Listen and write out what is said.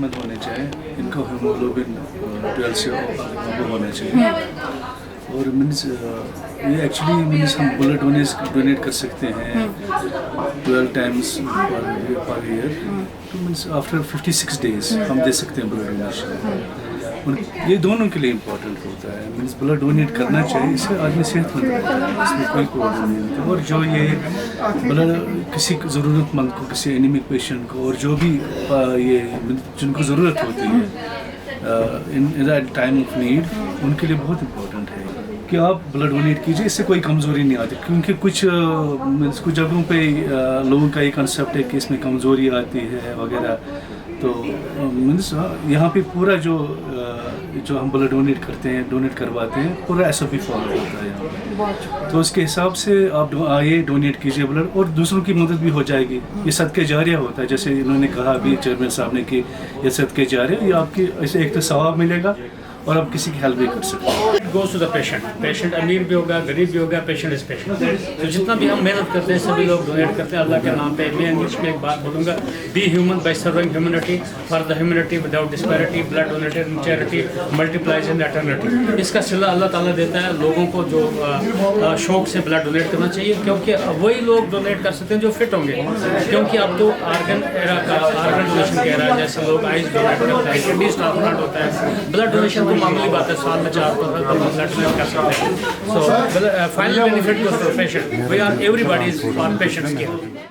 मत होने चाहिए, इनको हीमोग्लोबिन 12 से ऊपर होना चाहिए। और मीन्स ये एक्चुअली मीन्स हम ब्लड डोनेट कर सकते हैं 12 टाइम्स पर ईयर, तो मीन्स आफ्टर 56 डेज हम दे सकते हैं ब्लड डोनेशन। और ये दोनों के लिए इम्पोर्टेंट होता है, मीन्स ब्लड डोनेट करना चाहिए, इससे आदमी सेहतमंद रहता है, इसमें कोई प्रॉब्लम नहीं होती। और जो ये ब्लड किसी ज़रूरतमंद को, किसी एनीमिक पेशेंट को, और जो भी ये जिनको ज़रूरत होती है in that time of need, उनके लिए बहुत इम्पोर्टेंट है कि आप ब्लड डोनेट कीजिए, इससे कोई कमज़ोरी नहीं आती। क्योंकि कुछ जगहों पे लोगों का ये कंसेप्ट है कि इसमें कमज़ोरी आती है वगैरह, तो मीन्स यहाँ पे पूरा जो हम ब्लड डोनेट करते हैं, डोनेट करवाते हैं, पूरा SOP फॉलो होता है यहाँ पे। तो उसके हिसाब से आप आइए, डोनेट कीजिए ब्लड, और दूसरों की मदद भी हो जाएगी। ये सदके जारिया होता है, जैसे इन्होंने कहा अभी चेयरमैन साहब ने कि ये सदके जारिया, ये आपकी ऐसे एक तो सवाब मिलेगा और आप किसी की हेल्प भी कर सकते हैं। It goes to the patient, patient अमीर भी होगा, गरीब भी होगा, पेशेंट इज पेशेंट। तो जितना भी हम मेहनत करते हैं, सभी लोग डोनेट करते हैं अल्लाह के नाम पे। मैं इंग्लिश में एक बात बोलूँगा, be human by serving humanity, for the humanity without disparity, blood donated in charity multiplies in eternity. इसका सिला अल्लाह ताला देता है लोगों को जो शौक से ब्लड डोनेट करना चाहिए, क्योंकि वही लोग डोनेट कर सकते हैं जो फिट होंगे। क्योंकि अब तो आर्गन एरा का आर्गन डोनेशन कह रहा है, जैसे लोग आइस डोनेट करते हैं, किडनी ट्रांसप्लांट होता है। ब्लड डोनेशन तो मामूली बात है, साल में 4 ब्लड डोनेट कर सकते हैं। So, final benefit goes to the patient. We are everybody is for patient's care.